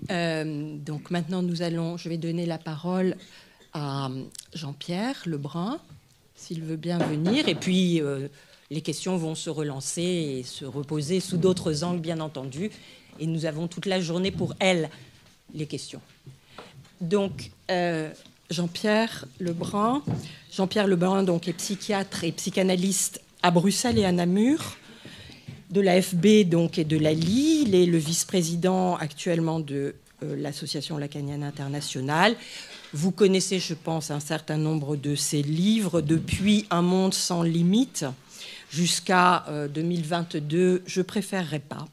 Donc maintenant, je vais donner la parole à Jean-Pierre Lebrun, s'il veut bien venir. Et puis, les questions vont se relancer et se reposer sous d'autres angles, bien entendu. Et nous avons toute la journée pour elles, les questions. Donc, Jean-Pierre Lebrun. Jean-Pierre Lebrun donc, est psychiatre et psychanalyste à Bruxelles et à Namur, de l'AFB donc, et de l'ALI. Il est le vice-président actuellement de l'Association lacanienne internationale. Vous connaissez, je pense, un certain nombre de ses livres, depuis Un monde sans limite jusqu'à 2022, Je préférerais pas.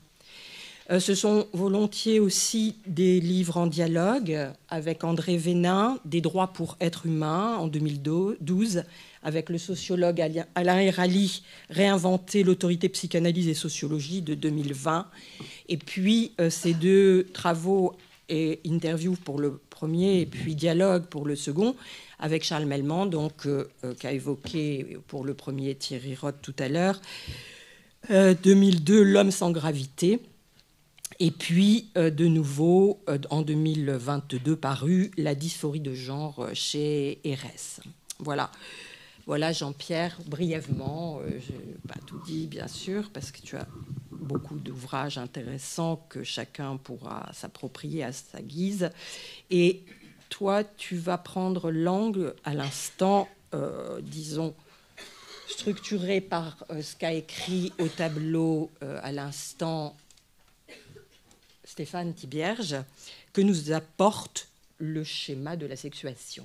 Ce sont volontiers aussi des livres en dialogue avec André Vénin, Des droits pour être humain en 2012, avec le sociologue Alain Hérali, Réinventer l'autorité psychanalyse et sociologie de 2020. Et puis ces deux travaux et interviews pour le premier et puis dialogue pour le second, avec Charles Melman, donc qu'a évoqué pour le premier Thierry Roth tout à l'heure, 2002, L'homme sans gravité. Et puis, de nouveau, en 2022, paru La dysphorie de genre chez Erès. Voilà. Voilà, Jean-Pierre, brièvement. Je n'ai pas tout dit, bien sûr, parce que tu as beaucoup d'ouvrages intéressants que chacun pourra s'approprier à sa guise. Et toi, tu vas prendre l'angle à l'instant, disons, structuré par ce qu'a écrit au tableau à l'instant Stéphane Thibierge, que nous apporte le schéma de la sexuation.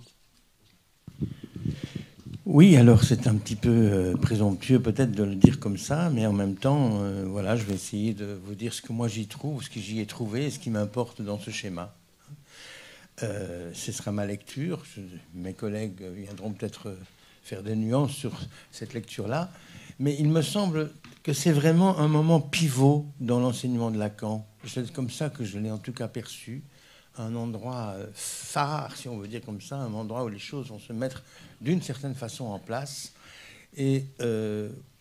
Oui, alors c'est un petit peu présomptueux peut-être de le dire comme ça, mais en même temps, voilà, je vais essayer de vous dire ce que moi j'y trouve, ce que j'y ai trouvé et ce qui m'importe dans ce schéma. Ce sera ma lecture. Mes collègues viendront peut-être faire des nuances sur cette lecture-là, mais il me semble que c'est vraiment un moment pivot dans l'enseignement de Lacan. C'est comme ça que je l'ai en tout cas perçu, un endroit phare, si on veut dire comme ça, un endroit où les choses vont se mettre d'une certaine façon en place. Et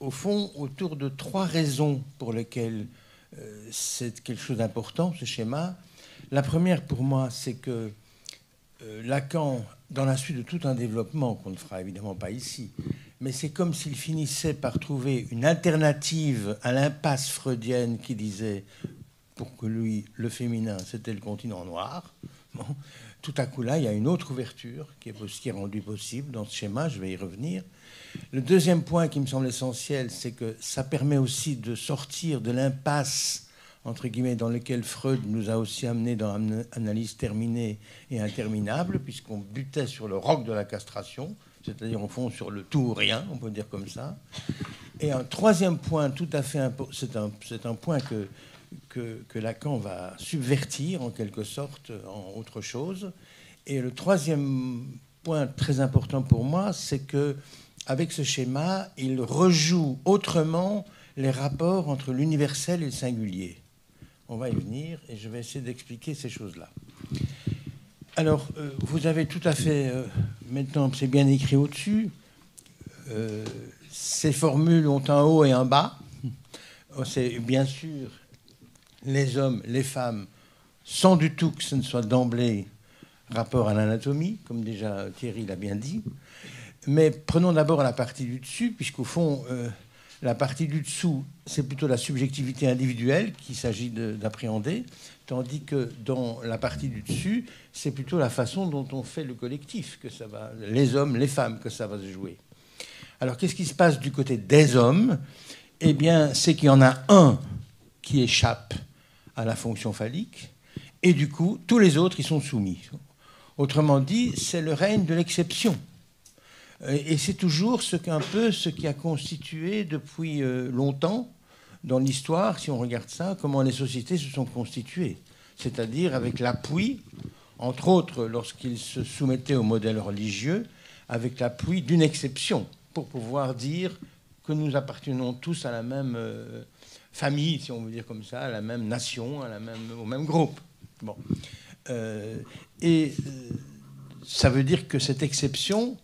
au fond, autour de trois raisons pour lesquelles c'est quelque chose d'important, ce schéma. La première, pour moi, c'est que Lacan, dans la suite de tout un développement qu'on ne fera évidemment pas ici, mais c'est comme s'il finissait par trouver une alternative à l'impasse freudienne qui disait, pour que lui, le féminin, c'était le continent noir. Bon, tout à coup, là, il y a une autre ouverture qui est rendue possible dans ce schéma, je vais y revenir. Le deuxième point qui me semble essentiel, c'est que ça permet aussi de sortir de l'impasse, entre guillemets, dans lequel Freud nous a aussi amené dans l'analyse terminée et interminable, puisqu'on butait sur le roc de la castration, c'est-à-dire, au fond, sur le tout ou rien, on peut dire comme ça. Et un troisième point tout à fait important, c'est un point que Lacan va subvertir, en quelque sorte, en autre chose. Et le troisième point très important pour moi, c'est que avec ce schéma, il rejoue autrement les rapports entre l'universel et le singulier. On va y venir et je vais essayer d'expliquer ces choses-là. Alors, vous avez tout à fait, maintenant c'est bien écrit au-dessus, ces formules ont un haut et un bas. C'est bien sûr les hommes, les femmes, sans du tout que ce ne soit d'emblée rapport à l'anatomie, comme déjà Thierry l'a bien dit. Mais prenons d'abord la partie du dessus, puisqu'au fond, la partie du dessous, c'est plutôt la subjectivité individuelle qu'il s'agit d'appréhender, tandis que dans la partie du dessus, c'est plutôt la façon dont on fait le collectif, que ça va, les hommes, les femmes, que ça va se jouer. Alors, qu'est-ce qui se passe du côté des hommes? Eh bien, c'est qu'il y en a un qui échappe à la fonction phallique, et du coup, tous les autres y sont soumis. Autrement dit, c'est le règne de l'exception. Et c'est toujours ce qui a constitué depuis longtemps dans l'histoire, si on regarde ça, comment les sociétés se sont constituées. C'est-à-dire avec l'appui, entre autres lorsqu'ils se soumettaient au modèle religieux, avec l'appui d'une exception, pour pouvoir dire que nous appartenons tous à la même famille, si on veut dire comme ça, à la même nation, au même groupe. Bon. Ça veut dire que cette exception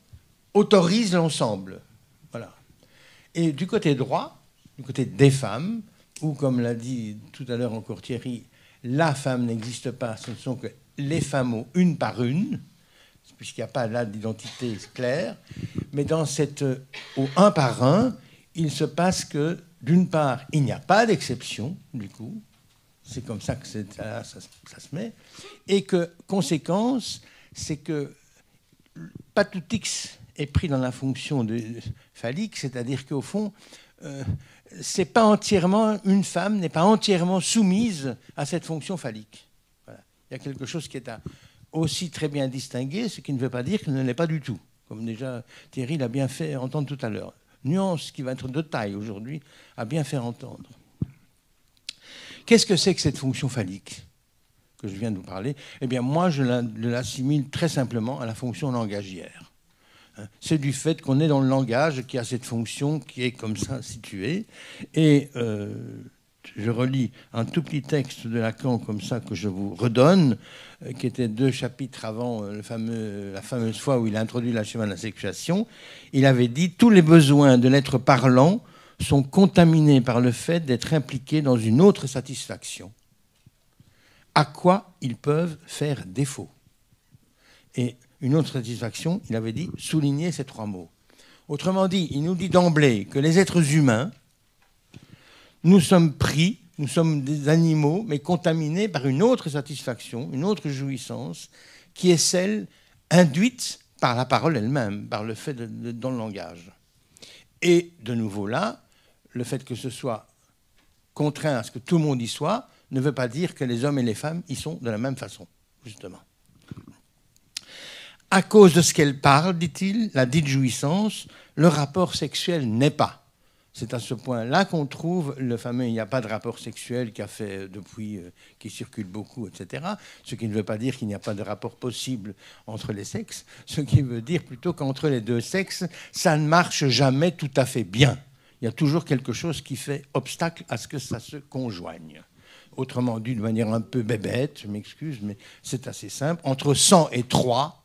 autorise l'ensemble. Voilà. Et du côté droit, du côté des femmes, ou comme l'a dit tout à l'heure encore Thierry, la femme n'existe pas, ce ne sont que les femmes une par une, puisqu'il n'y a pas là d'identité claire. Mais dans cette au un par un, il se passe que, d'une part, il n'y a pas d'exception, du coup. C'est comme ça que ça se met. Et que, conséquence, c'est que pas tout X est pris dans la fonction phallique, c'est-à-dire qu'au fond, c'est pas entièrement, une femme n'est pas entièrement soumise à cette fonction phallique. Voilà. Il y a quelque chose qui est aussi très bien distingué, ce qui ne veut pas dire qu'il ne l'est pas du tout, comme déjà Thierry l'a bien fait entendre tout à l'heure. Nuance qui va être de taille aujourd'hui, a bien fait entendre. Qu'est-ce que c'est que cette fonction phallique que je viens de vous parler? Eh bien, moi, je l'assimile très simplement à la fonction langagière. C'est du fait qu'on est dans le langage qui a cette fonction qui est comme ça située. Et je relis un tout petit texte de Lacan comme ça que je vous redonne, qui était 2 chapitres avant la fameuse fois où il a introduit le schéma de la sexuation. Il avait dit « Tous les besoins de l'être parlant sont contaminés par le fait d'être impliqués dans une autre satisfaction. À quoi ils peuvent faire défaut ?» Et une autre satisfaction, il avait dit, souligner ces 3 mots. Autrement dit, il nous dit d'emblée que les êtres humains, nous sommes pris, nous sommes des animaux, mais contaminés par une autre satisfaction, une autre jouissance, qui est celle induite par la parole elle-même, par le fait dans le langage. Et de nouveau là, le fait que ce soit contraint à ce que tout le monde y soit, ne veut pas dire que les hommes et les femmes y sont de la même façon, justement. À cause de ce qu'elle parle, dit-il, la dite jouissance, le rapport sexuel n'est pas. C'est à ce point-là qu'on trouve le fameux « il n'y a pas de rapport sexuel » qui a fait depuis, qui circule beaucoup, etc. Ce qui ne veut pas dire qu'il n'y a pas de rapport possible entre les sexes, ce qui veut dire plutôt qu'entre les 2 sexes, ça ne marche jamais tout à fait bien. Il y a toujours quelque chose qui fait obstacle à ce que ça se conjoigne. Autrement dit, de manière un peu bébête, je m'excuse, mais c'est assez simple, entre 100 et 3,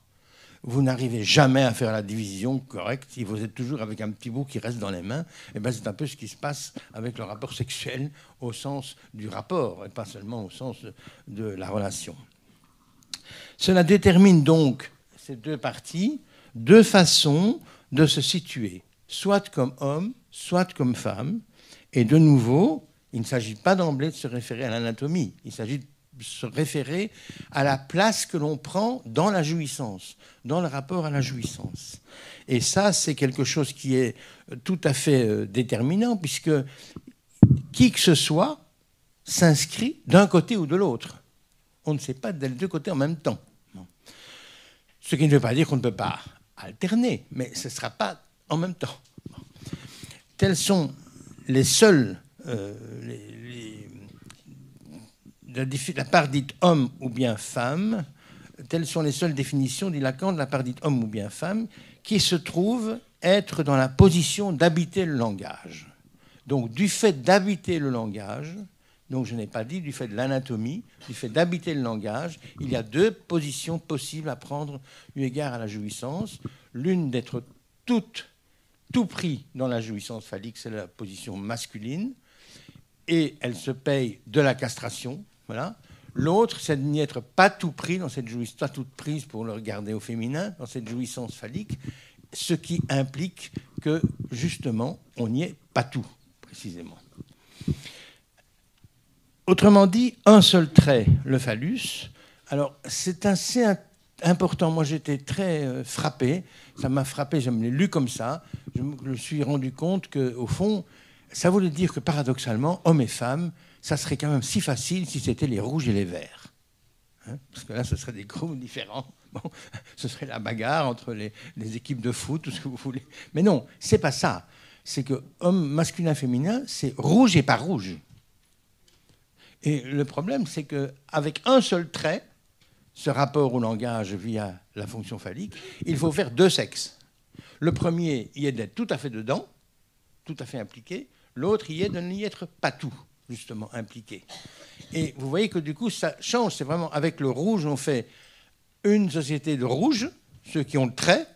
vous n'arrivez jamais à faire la division correcte. Si vous êtes toujours avec un petit bout qui reste dans les mains, et bien c'est un peu ce qui se passe avec le rapport sexuel au sens du rapport, et pas seulement au sens de la relation. Cela détermine donc ces 2 parties, 2 façons de se situer, soit comme homme, soit comme femme. Et de nouveau, il ne s'agit pas d'emblée de se référer à l'anatomie, il s'agit de se référer à la place que l'on prend dans la jouissance, dans le rapport à la jouissance. Et ça, c'est quelque chose qui est tout à fait déterminant, puisque qui que ce soit s'inscrit d'un côté ou de l'autre. On ne sait pas des 2 côtés en même temps. Ce qui ne veut pas dire qu'on ne peut pas alterner, mais ce ne sera pas en même temps. Tels sont les seuls... la part dite homme ou bien femme, telles sont les seules définitions, dit Lacan, de la part dite homme ou bien femme, qui se trouve être dans la position d'habiter le langage. Donc, du fait d'habiter le langage, donc je n'ai pas dit du fait de l'anatomie, du fait d'habiter le langage, il y a 2 positions possibles à prendre eu égard à la jouissance. L'une d'être tout pris dans la jouissance phallique, c'est la position masculine, et elle se paye de la castration. Voilà. L'autre, c'est de n'y être pas tout pris dans cette jouissance, pas toute prise pour le regarder au féminin, dans cette jouissance phallique, ce qui implique que, justement, on n'y est pas tout, précisément. Autrement dit, un seul trait, le phallus. Alors, c'est assez important. Moi, j'étais très frappé. Ça m'a frappé, je me l'ai lu comme ça. Je me suis rendu compte qu'au fond, ça voulait dire que, paradoxalement, hommes et femmes, ça serait quand même si facile si c'était les rouges et les verts. Hein, parce que là, ce seraient des groupes différents. Bon, ce serait la bagarre entre les équipes de foot, tout ce que vous voulez. Mais non, c'est pas ça. C'est que homme, masculin, féminin, c'est rouge et pas rouge. Et le problème, c'est qu'avec un seul trait, ce rapport au langage via la fonction phallique, il faut faire 2 sexes. Le premier y est d'être tout à fait dedans, tout à fait impliqué. L'autre y est de n'y être pas tout, justement, impliqué. Et vous voyez que du coup, ça change. C'est vraiment, avec le rouge, on fait une société de rouge, ceux qui ont le trait,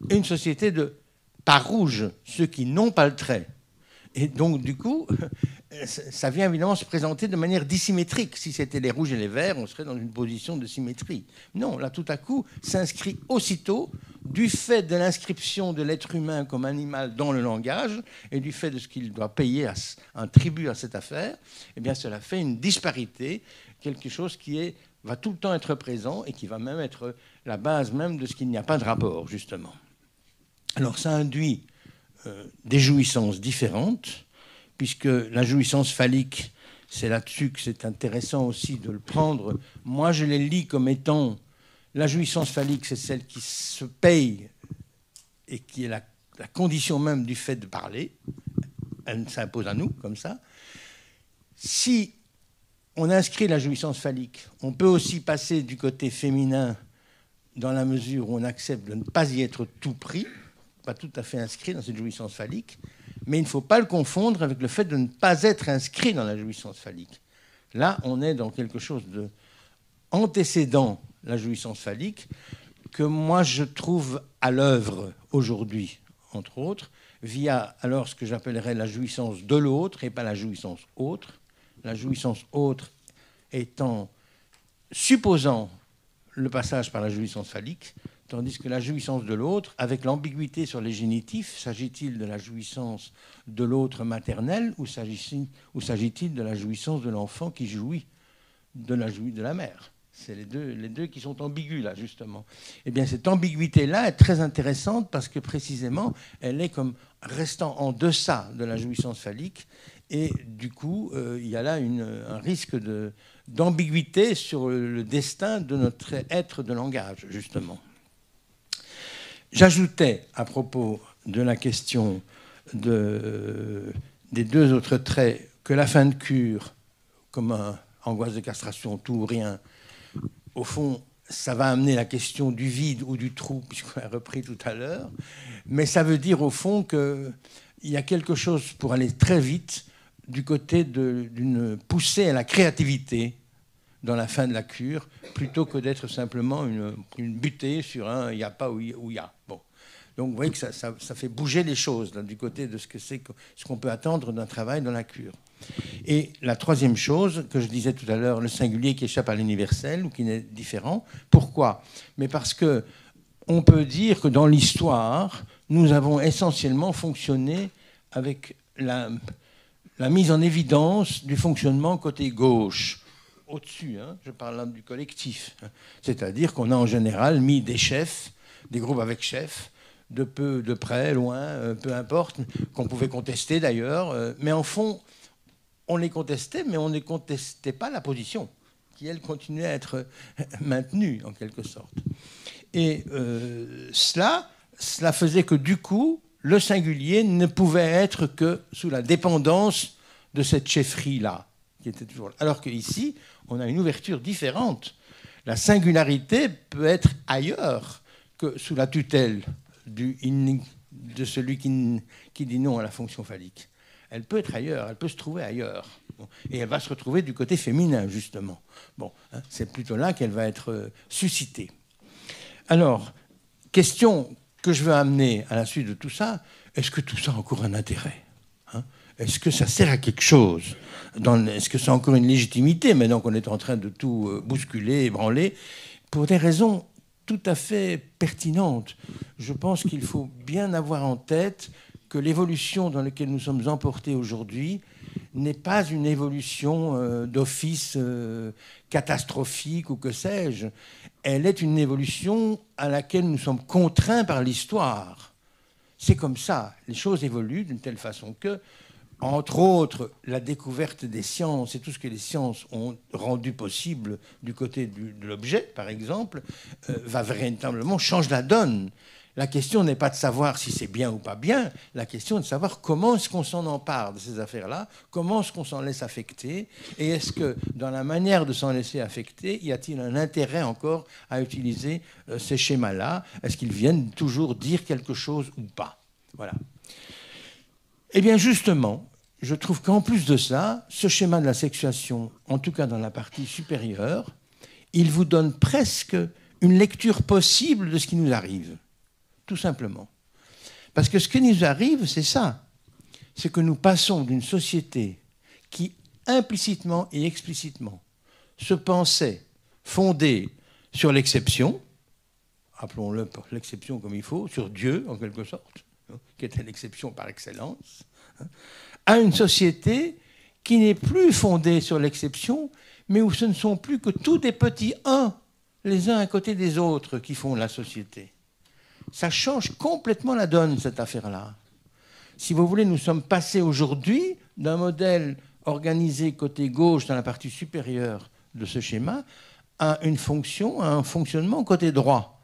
et une société de pas rouge, ceux qui n'ont pas le trait. Et donc, du coup, ça vient évidemment se présenter de manière dissymétrique. Si c'était les rouges et les verts, on serait dans une position de symétrie. Non, là, tout à coup, s'inscrit aussitôt, du fait de l'inscription de l'être humain comme animal dans le langage, et du fait de ce qu'il doit payer un tribut à cette affaire, eh bien, cela fait une disparité, quelque chose qui va tout le temps être présent et qui va même être la base même de ce qu'il n'y a pas de rapport, justement. Alors, ça induit des jouissances différentes, puisque la jouissance phallique, c'est là-dessus que c'est intéressant aussi de le prendre. Moi, je les lis comme étant la jouissance phallique, c'est celle qui se paye et qui est la condition même du fait de parler. Elle s'impose à nous, comme ça. Si on inscrit la jouissance phallique, on peut aussi passer du côté féminin dans la mesure où on accepte de ne pas y être tout pris, pas tout à fait inscrit dans cette jouissance phallique, mais il ne faut pas le confondre avec le fait de ne pas être inscrit dans la jouissance phallique. Là, on est dans quelque chose de antécédent la jouissance phallique que moi je trouve à l'œuvre aujourd'hui, entre autres, via alors ce que j'appellerais la jouissance de l'autre et pas la jouissance autre. La jouissance autre étant supposant le passage par la jouissance phallique, tandis que la jouissance de l'autre, avec l'ambiguïté sur les génitifs, s'agit-il de la jouissance de l'autre maternel ou s'agit-il de la jouissance de l'enfant qui jouit de la mère? C'est les deux qui sont ambigus, là, justement. Eh bien, cette ambiguïté-là est très intéressante parce que, précisément, elle est comme restant en deçà de la jouissance phallique. Et, du coup, il y a là un risque d'ambiguïté sur le destin de notre être de langage, justement. J'ajoutais, à propos de la question des deux autres traits, que la fin de cure, comme angoisse de castration, tout ou rien, au fond, ça va amener la question du vide ou du trou, puisqu'on l'a repris tout à l'heure, mais ça veut dire au fond qu'il y a quelque chose pour aller très vite du côté d'une poussée à la créativité dans la fin de la cure, plutôt que d'être simplement une butée sur un « il n'y a pas » ou « il y a ». Bon. Donc vous voyez que ça fait bouger les choses là, du côté de ce qu'on peut attendre d'un travail dans la cure. Et la troisième chose que je disais tout à l'heure, le singulier qui échappe à l'universel ou qui n'est différent. Pourquoi? Mais parce que on peut dire que dans l'histoire, nous avons essentiellement fonctionné avec la mise en évidence du fonctionnement côté gauche. Au-dessus, hein, je parle là du collectif. C'est-à-dire qu'on a en général mis des chefs, des groupes avec chefs, de peu, de près, loin, peu importe, qu'on pouvait contester d'ailleurs, mais en fond, on les contestait, mais on ne contestait pas la position, qui, elle, continuait à être maintenue, en quelque sorte. Et cela faisait que, du coup, le singulier ne pouvait être que sous la dépendance de cette chefferie-là, qui était toujours là. Alors qu'ici, on a une ouverture différente. La singularité peut être ailleurs que sous la tutelle de celui qui dit non à la fonction phallique. Elle peut être ailleurs, elle peut se trouver ailleurs. Bon, et elle va se retrouver du côté féminin, justement. Bon, hein, c'est plutôt là qu'elle va être suscitée. Alors, question que je veux amener à la suite de tout ça, est-ce que tout ça a encore un intérêt, hein? Est-ce que ça sert à quelque chose? Est-ce que c'est encore une légitimité, maintenant qu'on est en train de tout bousculer, ébranler, pour des raisons tout à fait pertinentes? Je pense qu'il faut bien avoir en tête que l'évolution dans laquelle nous sommes emportés aujourd'hui n'est pas une évolution d'office catastrophique ou que sais-je. Elle est une évolution à laquelle nous sommes contraints par l'histoire. C'est comme ça. Les choses évoluent d'une telle façon que, entre autres, la découverte des sciences et tout ce que les sciences ont rendu possible du côté de l'objet, par exemple, va véritablement changer la donne. La question n'est pas de savoir si c'est bien ou pas bien, la question est de savoir comment est-ce qu'on s'en empare de ces affaires-là, comment est-ce qu'on s'en laisse affecter, et est-ce que dans la manière de s'en laisser affecter, y a-t-il un intérêt encore à utiliser ces schémas-là? Est-ce qu'ils viennent toujours dire quelque chose ou pas? Voilà. Eh bien justement, je trouve qu'en plus de ça, ce schéma de la sexuation, en tout cas dans la partie supérieure, il vous donne presque une lecture possible de ce qui nous arrive. Tout simplement. Parce que ce qui nous arrive, c'est ça. c'est que nous passons d'une société qui, implicitement et explicitement, se pensait fondée sur l'exception, appelons-le l'exception comme il faut, sur Dieu en quelque sorte, qui était l'exception par excellence, à une société qui n'est plus fondée sur l'exception, mais où ce ne sont plus que tous des petits uns, les uns à côté des autres, qui font la société. Ça change complètement la donne, cette affaire-là. Si vous voulez, nous sommes passés aujourd'hui d'un modèle organisé côté gauche dans la partie supérieure de ce schéma à une fonction, à un fonctionnement côté droit.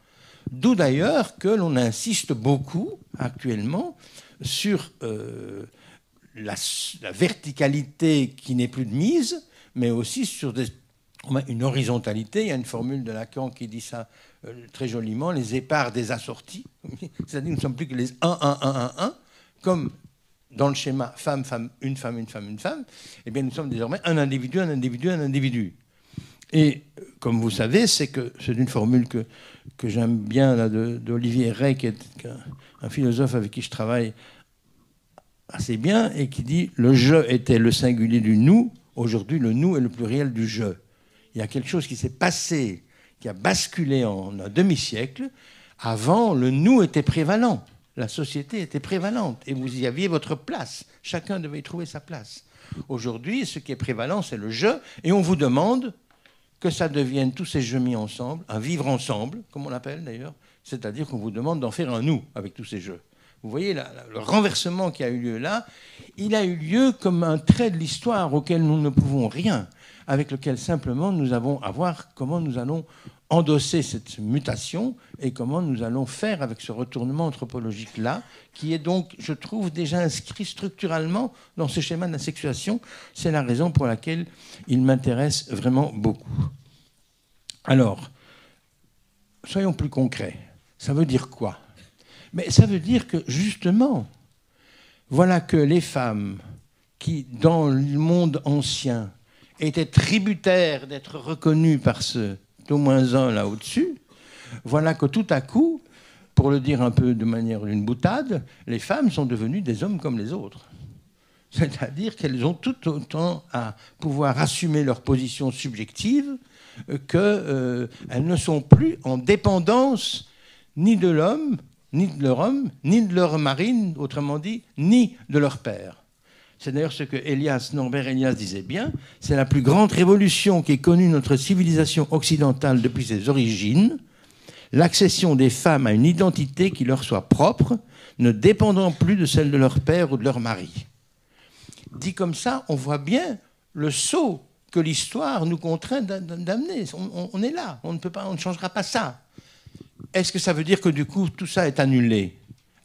D'où d'ailleurs que l'on insiste beaucoup actuellement sur la verticalité qui n'est plus de mise, mais aussi sur une horizontalité. Il y a une formule de Lacan qui dit ça très joliment, les épars des assortis. C'est-à-dire que nous ne sommes plus que les 1, comme dans le schéma femme, femme, une femme, une femme, une femme. Eh bien, nous sommes désormais un individu, un individu, un individu. Et comme vous savez, c'est une formule que j'aime bien d'Olivier Rey, qui est un philosophe avec qui je travaille assez bien, et qui dit « Le je était le singulier du nous, aujourd'hui le nous est le pluriel du je ». Il y a quelque chose qui s'est passé, qui a basculé en un demi-siècle. Avant, le nous était prévalent, la société était prévalente, et vous y aviez votre place. Chacun devait y trouver sa place. Aujourd'hui, ce qui est prévalent, c'est le je, et on vous demande que ça devienne tous ces jeux mis ensemble, un vivre ensemble, comme on l'appelle d'ailleurs, c'est-à-dire qu'on vous demande d'en faire un nous avec tous ces jeux. Vous voyez, le renversement qui a eu lieu là, il a eu lieu comme un trait de l'histoire auquel nous ne pouvons rien, avec lequel simplement nous avons à voir comment nous allons endosser cette mutation et comment nous allons faire avec ce retournement anthropologique-là, qui est donc, je trouve, déjà inscrit structurellement dans ce schéma de la sexuation. C'est la raison pour laquelle il m'intéresse vraiment beaucoup. Alors, soyons plus concrets. Ça veut dire quoi ? Mais ça veut dire que, justement, voilà que les femmes qui, dans le monde ancien, étaient tributaires d'être reconnues par ce au moins un là au-dessus, voilà que tout à coup, pour le dire un peu de manière d'une boutade, les femmes sont devenues des hommes comme les autres. C'est-à-dire qu'elles ont tout autant à pouvoir assumer leur position subjective qu'elles ne sont plus en dépendance ni de l'homme, ni de leur homme, ni de leur mari, autrement dit, ni de leur père. C'est d'ailleurs ce que Norbert Elias disait bien, c'est la plus grande révolution qu'ait connue notre civilisation occidentale depuis ses origines, l'accession des femmes à une identité qui leur soit propre, ne dépendant plus de celle de leur père ou de leur mari. Dit comme ça, on voit bien le saut que l'histoire nous contraint d'amener. On est là, on ne changera pas ça. Est-ce que ça veut dire que du coup tout ça est annulé ?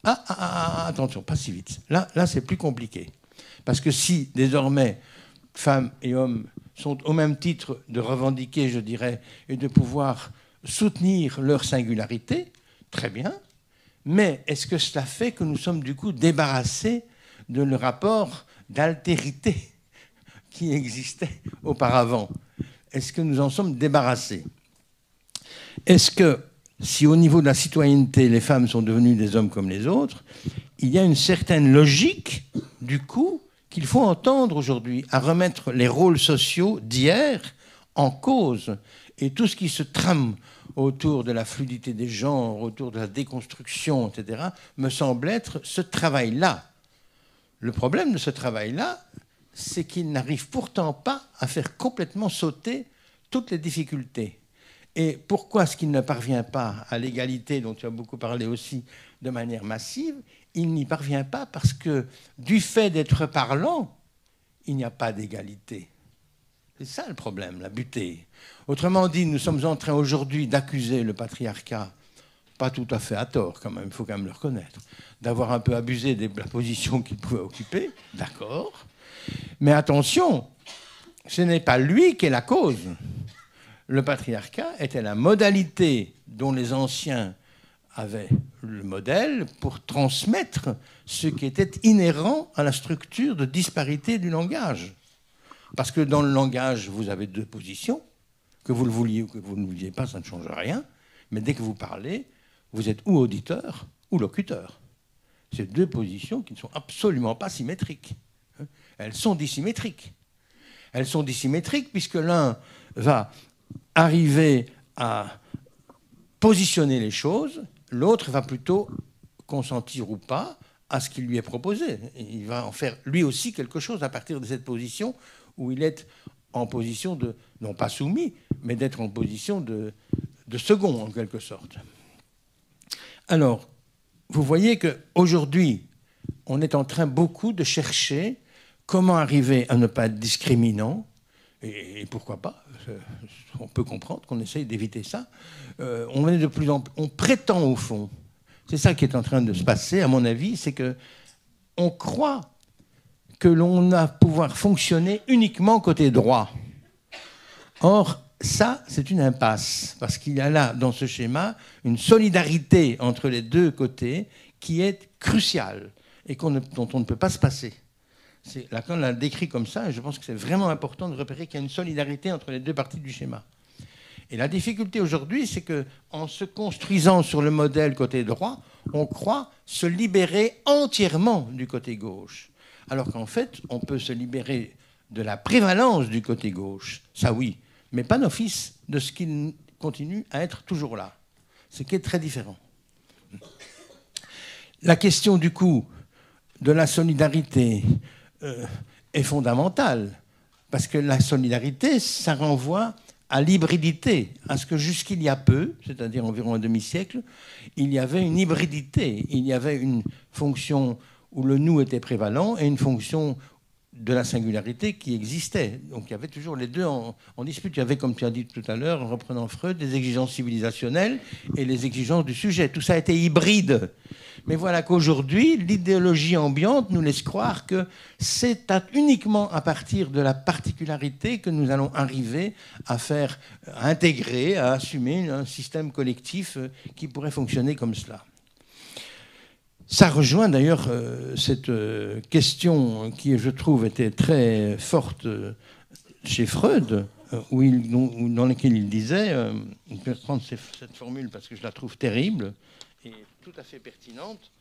Attention, pas si vite. Là c'est plus compliqué. Parce que si, désormais, femmes et hommes sont au même titre de revendiquer, je dirais, et de pouvoir soutenir leur singularité, très bien, mais est-ce que cela fait que nous sommes du coup débarrassés de le rapport d'altérité qui existait auparavant ? Est-ce que nous en sommes débarrassés ? Est-ce que, si au niveau de la citoyenneté, les femmes sont devenues des hommes comme les autres, il y a une certaine logique, du coup, qu'il faut entendre aujourd'hui, à remettre les rôles sociaux d'hier en cause. Et tout ce qui se trame autour de la fluidité des genres, autour de la déconstruction, etc., me semble être ce travail-là. Le problème de ce travail-là, c'est qu'il n'arrive pourtant pas à faire complètement sauter toutes les difficultés. Et pourquoi est-ce qu'il ne parvient pas à l'égalité, dont tu as beaucoup parlé aussi, de manière massive ? Il n'y parvient pas parce que, du fait d'être parlant, il n'y a pas d'égalité. C'est ça le problème, la butée. Autrement dit, nous sommes en train aujourd'hui d'accuser le patriarcat, pas tout à fait à tort quand même, il faut quand même le reconnaître, d'avoir un peu abusé de la position qu'il pouvait occuper, d'accord. Mais attention, ce n'est pas lui qui est la cause. Le patriarcat était la modalité dont les anciens avaient le modèle pour transmettre ce qui était inhérent à la structure de disparité du langage. Parce que dans le langage, vous avez deux positions, que vous le vouliez ou que vous ne le vouliez pas, ça ne change rien, mais dès que vous parlez, vous êtes ou auditeur ou locuteur. C'est deux positions qui ne sont absolument pas symétriques. Elles sont dissymétriques. Elles sont dissymétriques puisque l'un va arriver à positionner les choses, l'autre va plutôt consentir ou pas à ce qui lui est proposé. Il va en faire lui aussi quelque chose à partir de cette position où il est en position de, non pas soumis, mais d'être en position de second, en quelque sorte. Alors, vous voyez qu'aujourd'hui, on est en train beaucoup de chercher comment arriver à ne pas être discriminant, et pourquoi pas, on peut comprendre qu'on essaye d'éviter ça. On est de plus en plus, on prétend au fond, c'est ça qui est en train de se passer, à mon avis, c'est qu'on croit que l'on va pouvoir fonctionner uniquement côté droit. Or, ça, c'est une impasse, parce qu'il y a là, dans ce schéma, une solidarité entre les deux côtés qui est cruciale et dont on ne peut pas se passer. Lacan l'a décrit comme ça, et je pense que c'est vraiment important de repérer qu'il y a une solidarité entre les deux parties du schéma. Et la difficulté aujourd'hui, c'est qu'en se construisant sur le modèle côté droit, on croit se libérer entièrement du côté gauche. Alors qu'en fait, on peut se libérer de la prévalence du côté gauche, ça oui, mais pas d'office de ce qui continue à être toujours là. Ce qui est très différent. La question du coup de la solidarité est fondamentale, parce que la solidarité, ça renvoie à l'hybridité, à ce que jusqu'il y a peu, c'est-à-dire environ un demi-siècle, il y avait une hybridité, il y avait une fonction où le nous était prévalent et une fonction de la singularité qui existait. Donc il y avait toujours les deux en dispute. Il y avait, comme tu as dit tout à l'heure, en reprenant Freud, des exigences civilisationnelles et les exigences du sujet. Tout ça a été hybride. Mais voilà qu'aujourd'hui, l'idéologie ambiante nous laisse croire que c'est uniquement à partir de la particularité que nous allons arriver à intégrer, à assumer un système collectif qui pourrait fonctionner comme cela. Ça rejoint d'ailleurs cette question qui, je trouve, était très forte chez Freud, dans laquelle il disait, je vais reprendre cette formule parce que je la trouve terrible et tout à fait pertinente.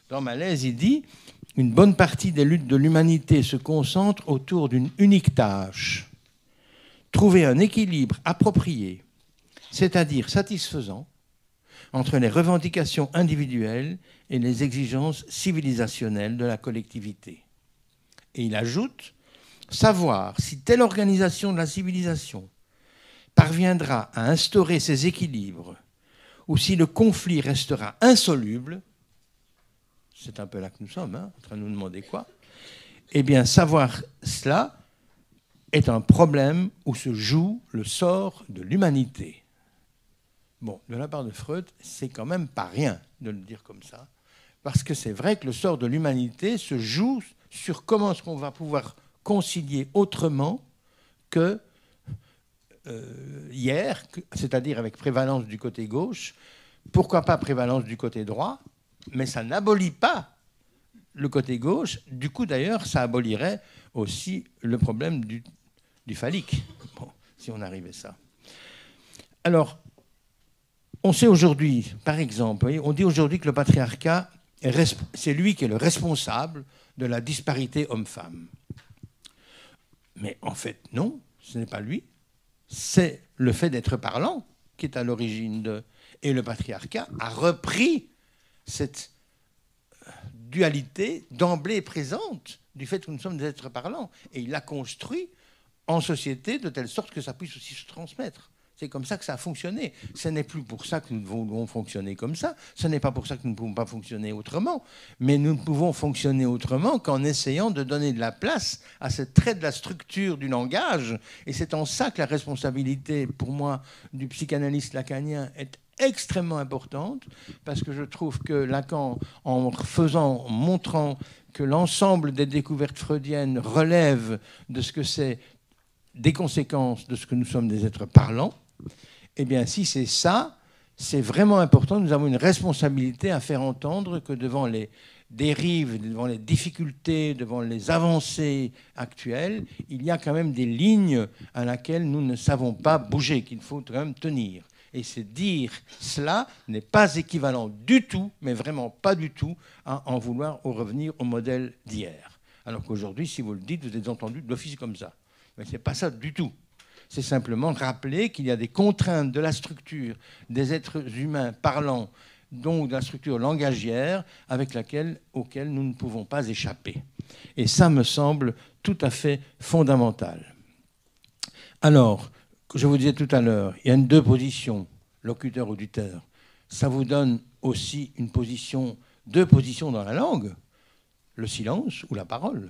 Dans Malaise, il dit « Une bonne partie des luttes de l'humanité se concentre autour d'une unique tâche, trouver un équilibre approprié, c'est-à-dire satisfaisant, entre les revendications individuelles et les exigences civilisationnelles de la collectivité. » Et il ajoute « Savoir si telle organisation de la civilisation parviendra à instaurer ces équilibres ou si le conflit restera insoluble, c'est un peu là que nous sommes, en train de nous demander quoi, eh bien, savoir cela est un problème où se joue le sort de l'humanité. » Bon, de la part de Freud, c'est quand même pas rien de le dire comme ça, parce que c'est vrai que le sort de l'humanité se joue sur comment est-ce qu'on va pouvoir concilier autrement que hier, c'est-à-dire avec prévalence du côté gauche. Pourquoi pas prévalence du côté droit? Mais ça n'abolit pas le côté gauche. Du coup, d'ailleurs, ça abolirait aussi le problème du phallique, bon, si on arrivait à ça. Alors, on sait aujourd'hui, par exemple, on dit aujourd'hui que le patriarcat, c'est lui qui est le responsable de la disparité homme-femme. Mais en fait, non, ce n'est pas lui. C'est le fait d'être parlant qui est à l'origine de... Et le patriarcat a repris cette dualité d'emblée présente du fait que nous sommes des êtres parlants. Et il l'a construit en société de telle sorte que ça puisse aussi se transmettre. C'est comme ça que ça a fonctionné. Ce n'est plus pour ça que nous devons fonctionner comme ça. Ce n'est pas pour ça que nous ne pouvons pas fonctionner autrement. Mais nous ne pouvons fonctionner autrement qu'en essayant de donner de la place à ce trait de la structure du langage. Et c'est en ça que la responsabilité, pour moi, du psychanalyste lacanien est extrêmement importante, parce que je trouve que Lacan, en montrant que l'ensemble des découvertes freudiennes relèvent de ce que c'est des conséquences de ce que nous sommes des êtres parlants, eh bien, si c'est ça, c'est vraiment important. Nous avons une responsabilité à faire entendre que devant les dérives, devant les difficultés, devant les avancées actuelles, il y a quand même des lignes à laquelle nous ne savons pas bouger, qu'il faut quand même tenir. Et c'est dire cela n'est pas équivalent du tout, mais vraiment pas du tout, à en vouloir revenir au modèle d'hier. Alors qu'aujourd'hui, si vous le dites, vous êtes entendu d'office comme ça. Mais ce n'est pas ça du tout. C'est simplement rappeler qu'il y a des contraintes de la structure des êtres humains parlants, donc de la structure langagière auquel nous ne pouvons pas échapper. Et ça me semble tout à fait fondamental. Alors, je vous disais tout à l'heure, il y a deux positions, locuteur-auditeur. Ça vous donne aussi deux positions dans la langue, le silence ou la parole.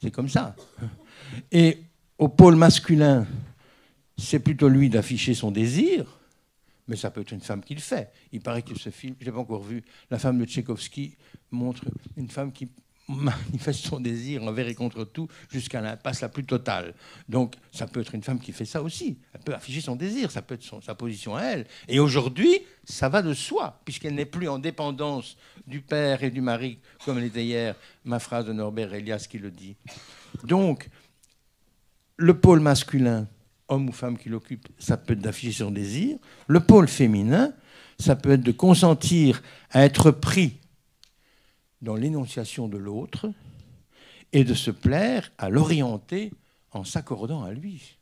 C'est comme ça. Et au pôle masculin, c'est plutôt lui d'afficher son désir, mais ça peut être une femme qui le fait. Il paraît que ce film, je n'ai pas encore vu, La femme de Tchaïkovski montre une femme qui manifeste son désir envers et contre tout jusqu'à l'impasse la plus totale. Donc ça peut être une femme qui fait ça aussi. Elle peut afficher son désir, ça peut être sa position à elle. Et aujourd'hui, ça va de soi, puisqu'elle n'est plus en dépendance du père et du mari, comme l'était hier ma phrase de Norbert Elias qui le dit. Donc, le pôle masculin, homme ou femme qui l'occupe, ça peut être d'afficher son désir. Le pôle féminin, ça peut être de consentir à être pris dans l'énonciation de l'autre et de se plaire à l'orienter en s'accordant à lui.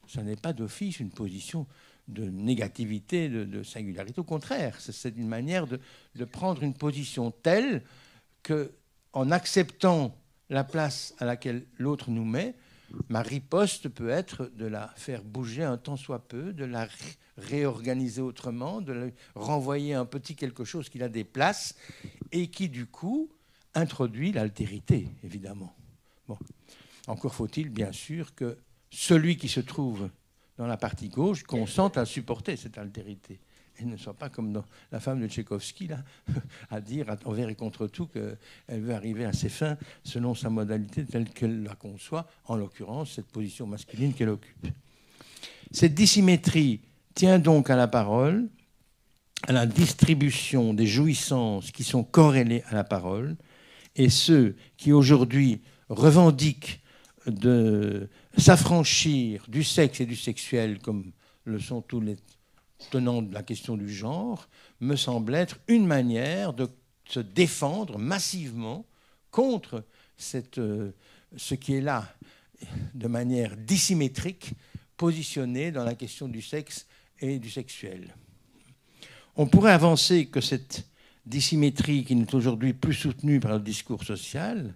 Ça n'est pas d'office une position de négativité, de singularité. Au contraire, c'est une manière de prendre une position telle qu'en acceptant la place à laquelle l'autre nous met, ma riposte peut être de la faire bouger un tant soit peu, de la réorganiser autrement, de le renvoyer un petit quelque chose qui la déplace et qui, du coup, introduit l'altérité, évidemment. Bon. Encore faut-il, bien sûr, que celui qui se trouve dans la partie gauche consente à supporter cette altérité. Et ne soit pas comme dans La femme de Tchaïkovski, là, à dire envers et contre tout qu'elle veut arriver à ses fins selon sa modalité telle qu'elle la conçoit, en l'occurrence cette position masculine qu'elle occupe. Cette dissymétrie tient donc à la parole, à la distribution des jouissances qui sont corrélées à la parole, et ceux qui aujourd'hui revendiquent de s'affranchir du sexe et du sexuel, comme le sont tous les tenants de la question du genre, me semble être une manière de se défendre massivement contre ce qui est là, de manière dissymétrique, positionné dans la question du sexe et du sexuel. On pourrait avancer que cette dissymétrie, qui n'est aujourd'hui plus soutenue par le discours social,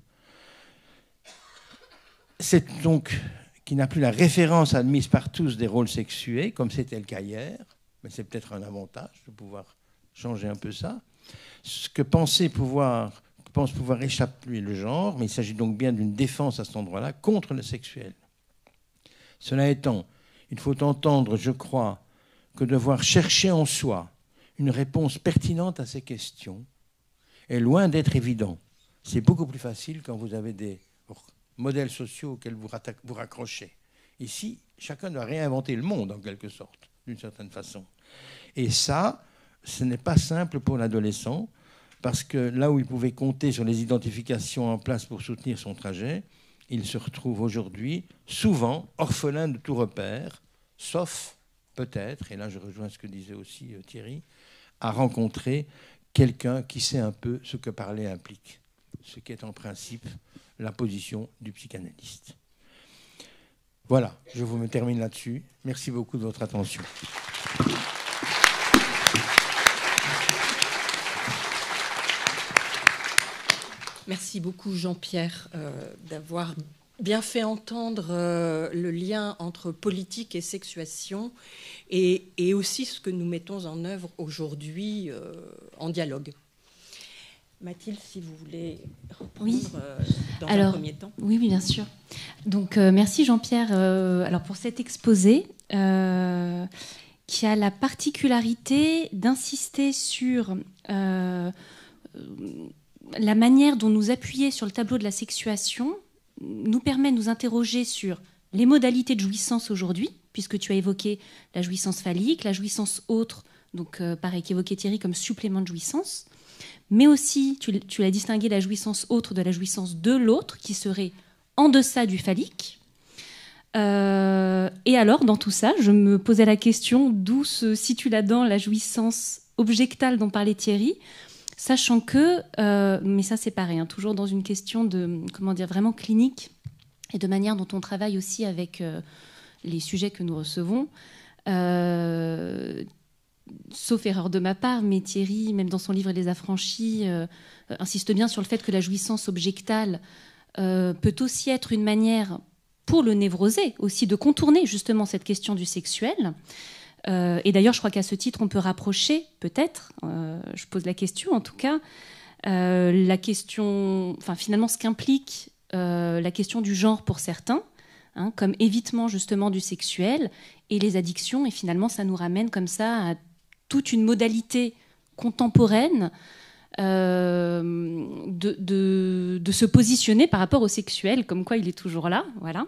c'est donc qui n'a plus la référence admise par tous des rôles sexués, comme c'était le cas hier, mais c'est peut-être un avantage de pouvoir changer un peu ça. Ce que pense pouvoir échapper le genre, mais il s'agit donc bien d'une défense à cet endroit-là contre le sexuel. Cela étant, il faut entendre, je crois, que devoir chercher en soi une réponse pertinente à ces questions est loin d'être évident. C'est beaucoup plus facile quand vous avez des modèles sociaux auxquels vous raccrochez. Ici, chacun doit réinventer le monde, en quelque sorte, d'une certaine façon. Et ça, ce n'est pas simple pour l'adolescent, parce que là où il pouvait compter sur les identifications en place pour soutenir son trajet, il se retrouve aujourd'hui souvent orphelin de tout repère, sauf peut-être, et là je rejoins ce que disait aussi Thierry, à rencontrer quelqu'un qui sait un peu ce que parler implique, ce qui est en principe la position du psychanalyste. Voilà, je me termine là-dessus. Merci beaucoup de votre attention. Merci beaucoup Jean-Pierre d'avoir bien fait entendre le lien entre politique et sexuation et aussi ce que nous mettons en œuvre aujourd'hui en dialogue. Mathilde, si vous voulez reprendre dans un premier temps. Oui, bien sûr. Donc, merci Jean-Pierre alors pour cet exposé qui a la particularité d'insister sur la manière dont nous appuyer sur le tableau de la sexuation nous permet de nous interroger sur les modalités de jouissance aujourd'hui, puisque tu as évoqué la jouissance phallique, la jouissance autre, donc pareil qu'évoquait Thierry comme supplément de jouissance, mais aussi, tu l'as distingué, la jouissance autre de la jouissance de l'autre, qui serait en deçà du phallique, Et alors, dans tout ça, je me posais la question d'où se situe là-dedans la jouissance objectale dont parlait Thierry, sachant que, mais ça c'est pareil, hein, toujours dans une question de, comment dire, vraiment clinique et de manière dont on travaille aussi avec les sujets que nous recevons. Sauf erreur de ma part, mais Thierry, même dans son livre Les Affranchis, insiste bien sur le fait que la jouissance objectale peut aussi être une manière pour le névrosé aussi de contourner justement cette question du sexuel. Et d'ailleurs, je crois qu'à ce titre, on peut rapprocher, peut-être, je pose la question en tout cas, la question, enfin finalement ce qu'implique la question du genre pour certains, hein, comme évitement justement du sexuel, et les addictions, et finalement ça nous ramène comme ça à toute une modalité contemporaine de se positionner par rapport au sexuel, comme quoi il est toujours là, voilà.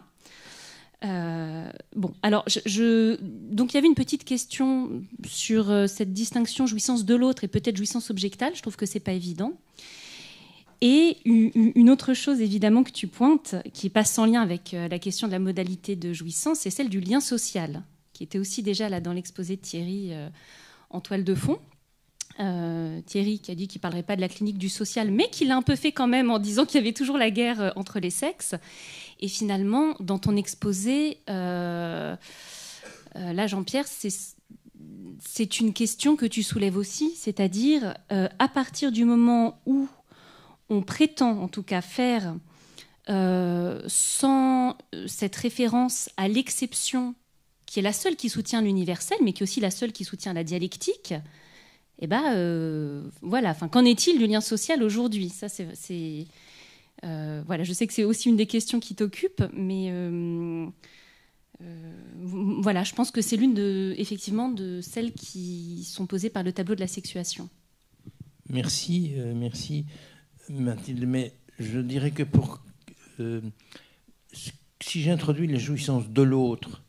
Bon, alors, donc il y avait une petite question sur cette distinction jouissance de l'autre et peut-être jouissance objectale. Je trouve que c'est pas évident. Et une autre chose, évidemment, que tu pointes, qui passe sans lien avec la question de la modalité de jouissance, c'est celle du lien social, qui était aussi déjà là dans l'exposé de Thierry en toile de fond. Thierry qui a dit qu'il ne parlerait pas de la clinique du social, mais qu'il l'a un peu fait quand même en disant qu'il y avait toujours la guerre entre les sexes. Et finalement, dans ton exposé, là, Jean-Pierre, c'est une question que tu soulèves aussi, c'est-à-dire à partir du moment où on prétend, en tout cas, faire sans cette référence à l'exception, qui est la seule qui soutient l'universel, mais qui est aussi la seule qui soutient la dialectique, eh ben, voilà. Enfin, qu'en est-il du lien social aujourd'hui ? Ça, voilà, je sais que c'est aussi une des questions qui t'occupe, mais voilà, je pense que c'est l'une effectivement de celles qui sont posées par le tableau de la sexuation. Merci, merci Mathilde. Mais je dirais que si j'introduis les jouissances de l'autre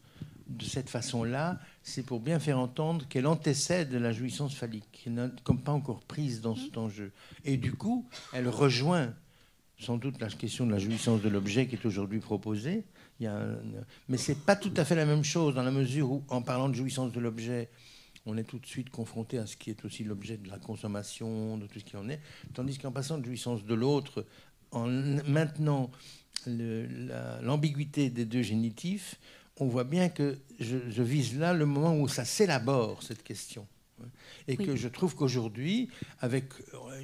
de cette façon-là, c'est pour bien faire entendre qu'elle antécède la jouissance phallique, qui n'est comme pas encore prise dans cet enjeu. Et du coup, elle rejoint sans doute la question de la jouissance de l'objet qui est aujourd'hui proposée. Mais ce n'est pas tout à fait la même chose, dans la mesure où, en parlant de jouissance de l'objet, on est tout de suite confronté à ce qui est aussi l'objet de la consommation, de tout ce qui en est, tandis qu'en passant de jouissance de l'autre, en maintenant l'ambiguïté des deux génitifs, on voit bien que je vise là le moment où ça s'élabore, cette question. Et que je trouve qu'aujourd'hui, avec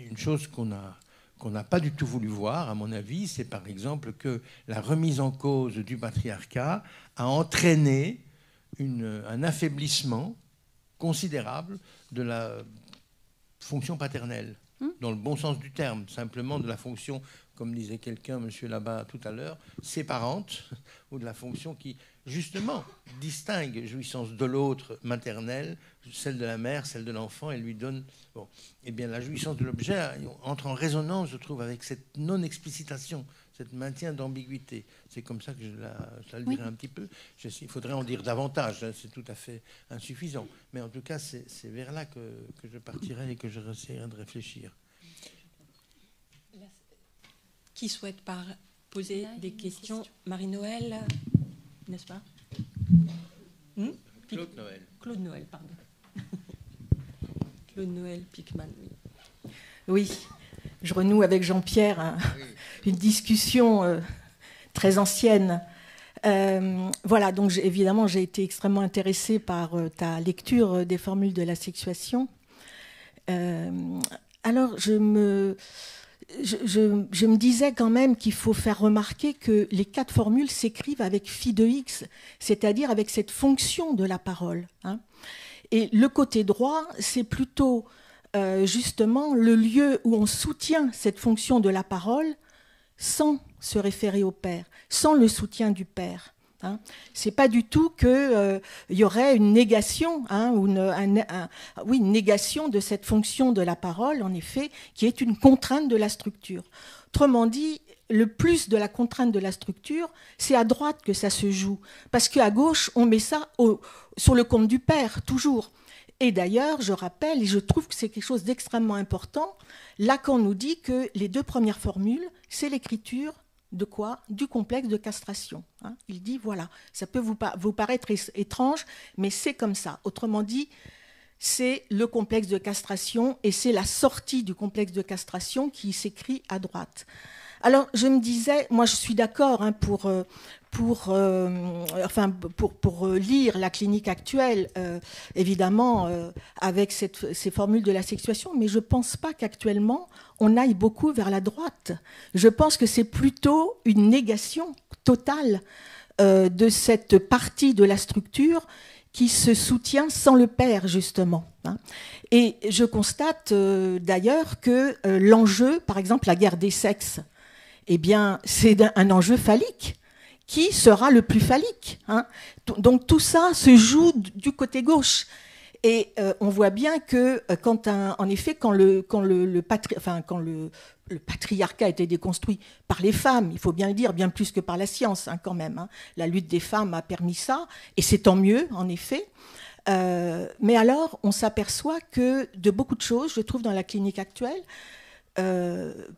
une chose qu'on n'a pas du tout voulu voir, à mon avis, c'est par exemple que la remise en cause du patriarcat a entraîné un affaiblissement considérable de la fonction paternelle, dans le bon sens du terme, simplement de la fonction, comme disait quelqu'un, monsieur là-bas tout à l'heure, séparante, ou de la fonction qui, justement, distingue jouissance de l'autre maternelle, celle de la mère, celle de l'enfant, et lui donne... Bon. Eh bien, la jouissance de l'objet entre en résonance, je trouve, avec cette non-explicitation, cette maintien d'ambiguïté. C'est comme ça que je le dirais un petit peu. Il faudrait en dire davantage, hein, c'est tout à fait insuffisant. Mais en tout cas, c'est vers là que je partirai et que je essaierai de réfléchir. Qui souhaite poser des questions ? Marie-Noël, n'est-ce pas ? Claude Noël. Claude Noël, pardon. Claude Noël Pickman. Oui, je renoue avec Jean-Pierre une discussion très ancienne. Voilà, donc évidemment, j'ai été extrêmement intéressée par ta lecture des formules de la sexuation. Alors, je me disais quand même qu'il faut faire remarquer que les 4 formules s'écrivent avec phi de x, c'est-à-dire avec cette fonction de la parole. Hein. Et le côté droit, c'est plutôt justement le lieu où on soutient cette fonction de la parole sans se référer au père, sans le soutien du père. Hein. C'est pas du tout qu'il y aurait une négation, hein, ou une négation de cette fonction de la parole, en effet, qui est une contrainte de la structure. Autrement dit, le plus de la contrainte de la structure, c'est à droite que ça se joue, parce qu'à gauche, on met ça sur le compte du père, toujours. Et d'ailleurs, je rappelle, et je trouve que c'est quelque chose d'extrêmement important, Lacan nous dit que les 2 premières formules, c'est l'écriture de quoi? Du complexe de castration. Hein. Il dit, voilà, ça peut vous paraître étrange, mais c'est comme ça. Autrement dit, c'est le complexe de castration et c'est la sortie du complexe de castration qui s'écrit à droite. Alors, je me disais, moi je suis d'accord hein, pour lire la clinique actuelle, évidemment, avec ces formules de la sexuation, mais je ne pense pas qu'actuellement, on aille beaucoup vers la droite. Je pense que c'est plutôt une négation totale de cette partie de la structure qui se soutient sans le père, justement. Hein. Et je constate d'ailleurs que l'enjeu, par exemple, la guerre des sexes, eh bien, c'est un enjeu phallique. Qui sera le plus phallique hein. Donc tout ça se joue du côté gauche. Et on voit bien que quand le patriarcat a été déconstruit par les femmes, il faut bien le dire, bien plus que par la science hein, quand même. Hein. La lutte des femmes a permis ça, et c'est tant mieux, en effet. Mais alors, on s'aperçoit que de beaucoup de choses, je trouve, dans la clinique actuelle,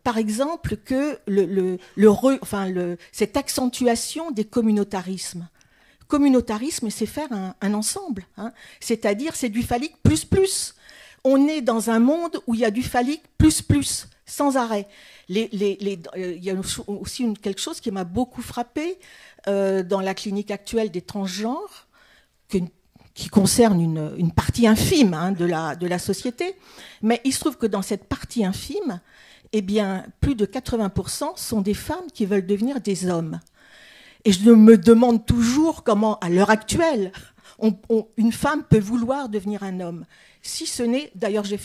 par exemple, que cette accentuation des communautarismes. Communautarisme, c'est faire un ensemble. Hein. C'est-à-dire, c'est du phallique plus. On est dans un monde où il y a du phallique plus, sans arrêt. Il y a aussi quelque chose qui m'a beaucoup frappée dans la clinique actuelle des transgenres, qui concerne une partie infime hein, de la société. Mais il se trouve que dans cette partie infime, eh bien, plus de 80% sont des femmes qui veulent devenir des hommes. Et je me demande toujours comment, à l'heure actuelle, une femme peut vouloir devenir un homme. Si ce n'est... D'ailleurs, j'ai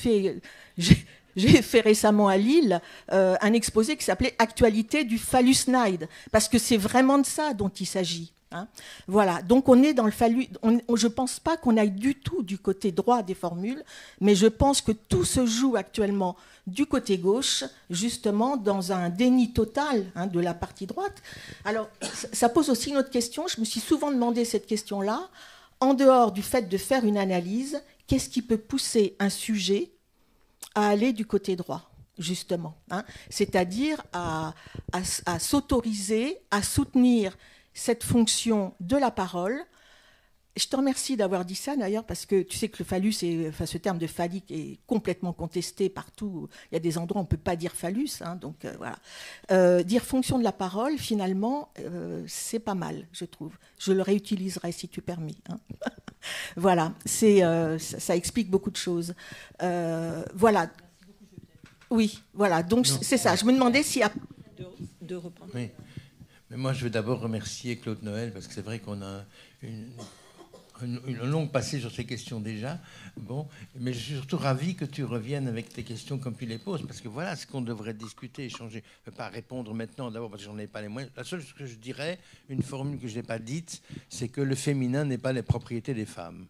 fait récemment à Lille un exposé qui s'appelait « Actualité du phallus nide », parce que c'est vraiment de ça dont il s'agit. Hein. Voilà, donc on est dans le phallus. Je ne pense pas qu'on aille du tout du côté droit des formules, mais je pense que tout se joue actuellement du côté gauche, justement dans un déni total hein, de la partie droite. Alors, ça pose aussi une autre question. Je me suis souvent demandé cette question-là. En dehors du fait de faire une analyse, qu'est-ce qui peut pousser un sujet à aller du côté droit, justement hein, c'est-à-dire à s'autoriser, à soutenir cette fonction de la parole. Je te remercie d'avoir dit ça, d'ailleurs, parce que tu sais que le phallus, ce terme de phallique est complètement contesté partout. Il y a des endroits où on ne peut pas dire phallus. Hein, donc, voilà. Dire fonction de la parole, finalement, c'est pas mal, je trouve. Je le réutiliserai, si tu permets. Hein. Voilà, ça explique beaucoup de choses. Voilà. Oui, voilà. Donc, c'est ça. Je me demandais s'il y a... De reprendre. Oui. Mais moi, je veux d'abord remercier Claude Noël, parce que c'est vrai qu'on a une longue passée sur ces questions déjà. Bon, mais je suis surtout ravi que tu reviennes avec tes questions comme tu les poses, parce que voilà ce qu'on devrait discuter, échanger. Je ne vais pas répondre maintenant, d'abord parce que j'en ai pas les moyens. La seule chose que je dirais, une formule que je n'ai pas dite, c'est que le féminin n'est pas les propriétés des femmes.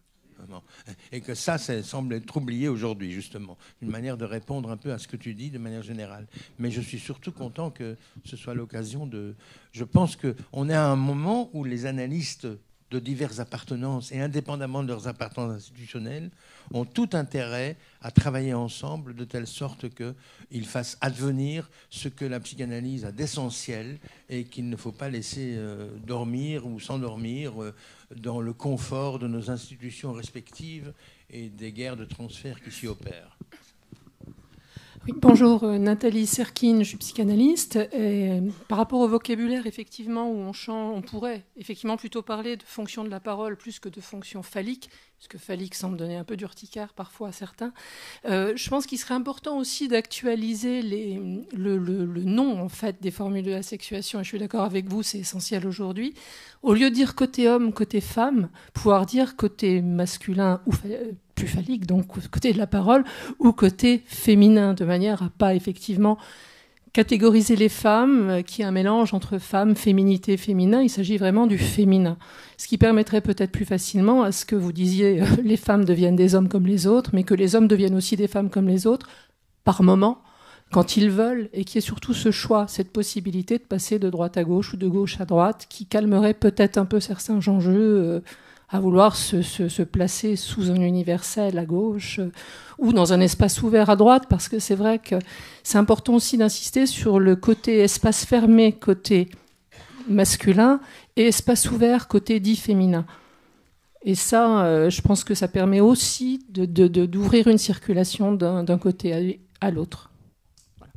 Et que ça semble être oublié aujourd'hui, justement. Une manière de répondre un peu à ce que tu dis de manière générale. Mais je suis surtout content que ce soit l'occasion de... Je pense qu'on est à un moment où les analystes de diverses appartenances, et indépendamment de leurs appartenances institutionnelles, ont tout intérêt à travailler ensemble de telle sorte qu'ils fassent advenir ce que la psychanalyse a d'essentiel et qu'il ne faut pas laisser dormir ou s'endormir dans le confort de nos institutions respectives et des guerres de transfert qui s'y opèrent. Oui, bonjour, Nathalie Serkin, je suis psychanalyste. Et par rapport au vocabulaire, effectivement, où on pourrait effectivement plutôt parler de fonction de la parole plus que de fonction phallique, puisque phallique semble donner un peu d'urticaire parfois à certains. Je pense qu'il serait important aussi d'actualiser le nom en fait des formules de la sexuation. Et je suis d'accord avec vous, c'est essentiel aujourd'hui. Au lieu de dire côté homme, côté femme, pouvoir dire côté masculin ou plus phallique, donc côté de la parole, ou côté féminin, de manière à pas effectivement catégoriser les femmes, qui est un mélange entre femme, féminité, féminin. Il s'agit vraiment du féminin. Ce qui permettrait peut-être plus facilement à ce que vous disiez, les femmes deviennent des hommes comme les autres, mais que les hommes deviennent aussi des femmes comme les autres, par moment, quand ils veulent, et qu'il y ait surtout ce choix, cette possibilité de passer de droite à gauche ou de gauche à droite, qui calmerait peut-être un peu certains enjeux à vouloir se placer sous un universel à gauche ou dans un espace ouvert à droite, parce que c'est vrai que c'est important aussi d'insister sur le côté espace fermé, côté masculin, et espace ouvert, côté dit féminin. Et ça, je pense que ça permet aussi d'ouvrir une circulation d'un côté à l'autre. Voilà.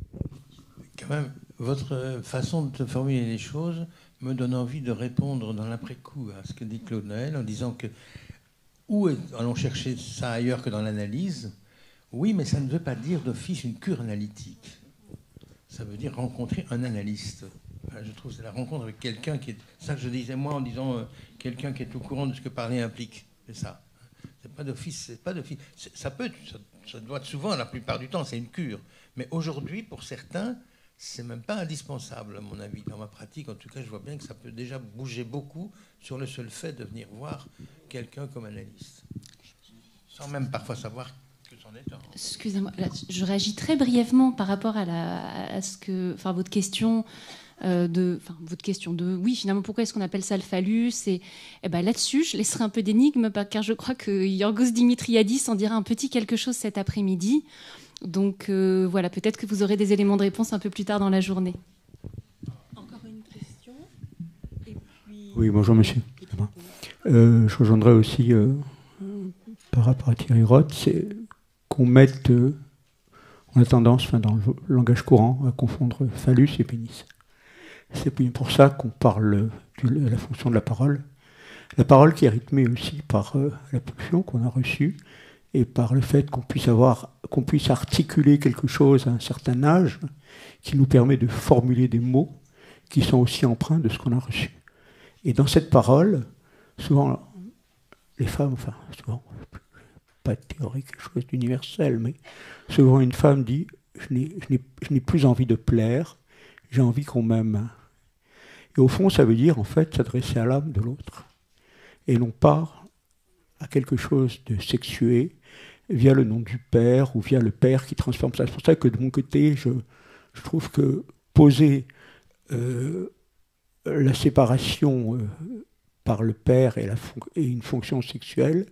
Quand même, votre façon de formuler les choses me donne envie de répondre dans l'après-coup à ce que dit Claude Noël, en disant que allons chercher ça ailleurs que dans l'analyse. Oui, mais ça ne veut pas dire d'office une cure analytique. Ça veut dire rencontrer un analyste. Enfin, je trouve que c'est la rencontre avec quelqu'un qui est... Ça que je disais moi en disant quelqu'un qui est au courant de ce que parler implique. C'est ça. C'est pas d'office. Ça doit être souvent, la plupart du temps, c'est une cure. Mais aujourd'hui, pour certains, c'est même pas indispensable, à mon avis. Dans ma pratique, en tout cas, je vois bien que ça peut déjà bouger beaucoup sur le seul fait de venir voir quelqu'un comme analyste. Sans même parfois savoir que c'en est un. Excusez-moi, là, je réagis très brièvement par rapport à ce que... Enfin, votre question... oui, finalement, pourquoi est-ce qu'on appelle ça le phallus? Et là-dessus, je laisserai un peu d'énigme, car je crois que Yorgos Dimitriadis en dira un petit quelque chose cet après-midi. Donc voilà, peut-être que vous aurez des éléments de réponse un peu plus tard dans la journée. Encore une question et puis... Oui, bonjour monsieur. Je rejoindrai aussi par rapport à Thierry Roth, c'est qu'on mette, on a tendance, dans le langage courant, à confondre phallus et pénis. C'est pour ça qu'on parle de la fonction de la parole. La parole qui est rythmée aussi par la pulsion qu'on a reçue et par le fait qu'on puisse articuler quelque chose à un certain âge qui nous permet de formuler des mots qui sont aussi empreints de ce qu'on a reçu. Et dans cette parole, souvent, les femmes, souvent, pas de théorie, quelque chose d'universel, mais souvent une femme dit « je n'ai plus envie de plaire, j'ai envie qu'on m'aime ». Et au fond, ça veut dire, en fait, s'adresser à l'âme de l'autre, et non pas à quelque chose de sexué, via le nom du père, ou via le père qui transforme ça. C'est pour ça que, de mon côté, je trouve que poser la séparation par le père et une fonction sexuelle,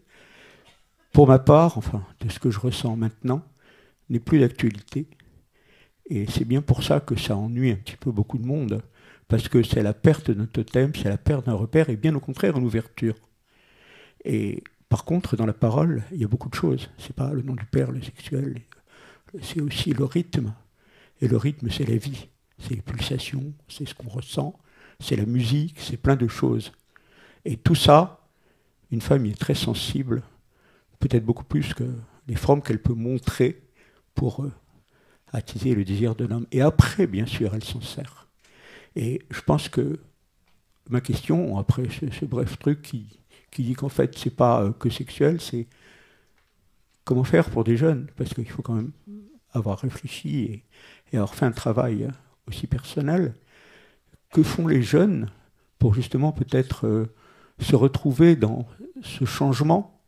pour ma part, de ce que je ressens maintenant, n'est plus d'actualité. Et c'est bien pour ça que ça ennuie un petit peu beaucoup de monde, parce que c'est la perte d'un totem, c'est la perte d'un repère, et bien au contraire, une ouverture. Et par contre, dans la parole, il y a beaucoup de choses. C'est pas le nom du père, le sexuel, c'est aussi le rythme. Et le rythme, c'est la vie, c'est les pulsations, c'est ce qu'on ressent, c'est la musique, c'est plein de choses. Et tout ça, une femme y est très sensible, peut-être beaucoup plus que les formes qu'elle peut montrer pour attiser le désir de l'homme. Et après, bien sûr, elle s'en sert. Et je pense que ma question, après ce bref truc qui dit qu'en fait, c'est pas que sexuel, c'est comment faire pour des jeunes, parce qu'il faut quand même avoir réfléchi et avoir fait un travail aussi personnel. Que font les jeunes pour justement peut-être se retrouver dans ce changement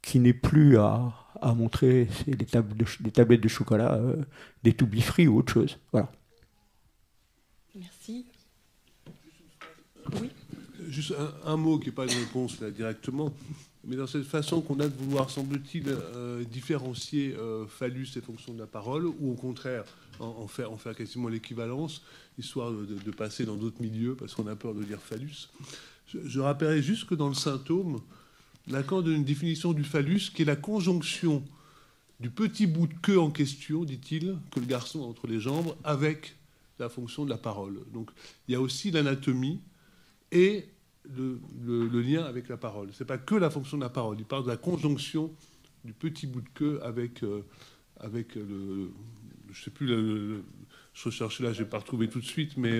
qui n'est plus à montrer des tablettes de chocolat, des to be free ou autre chose. Voilà. Merci. Oui. Juste un mot qui n'est pas une réponse là, directement, mais dans cette façon qu'on a de vouloir, semble-t-il, différencier phallus et fonction de la parole, ou au contraire en faire quasiment l'équivalence, histoire de passer dans d'autres milieux, parce qu'on a peur de dire phallus. Je rappellerai juste que dans le symptôme, Lacan donne une définition du phallus qui est la conjonction du petit bout de queue en question, dit-il, que le garçon a entre les jambes, avec la fonction de la parole. Donc il y a aussi l'anatomie et le lien avec la parole. Ce n'est pas que la fonction de la parole. Il parle de la conjonction du petit bout de queue avec le... Je ne sais plus, je recherche là, je ne vais pas retrouver tout de suite, mais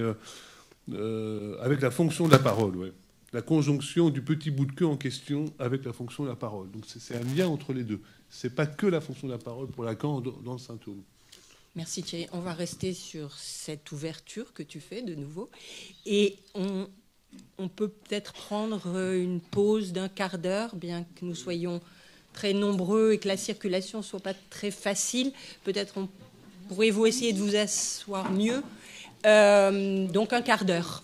avec la fonction de la parole, ouais. La conjonction du petit bout de queue en question avec la fonction de la parole. Donc c'est un lien entre les deux. Ce n'est pas que la fonction de la parole pour Lacan dans le symptôme. Merci Thierry. On va rester sur cette ouverture que tu fais de nouveau. Et on peut peut-être prendre une pause d'un quart d'heure, bien que nous soyons très nombreux et que la circulation ne soit pas très facile. Peut-être pourriez-vous essayer de vous asseoir mieux. Donc un quart d'heure.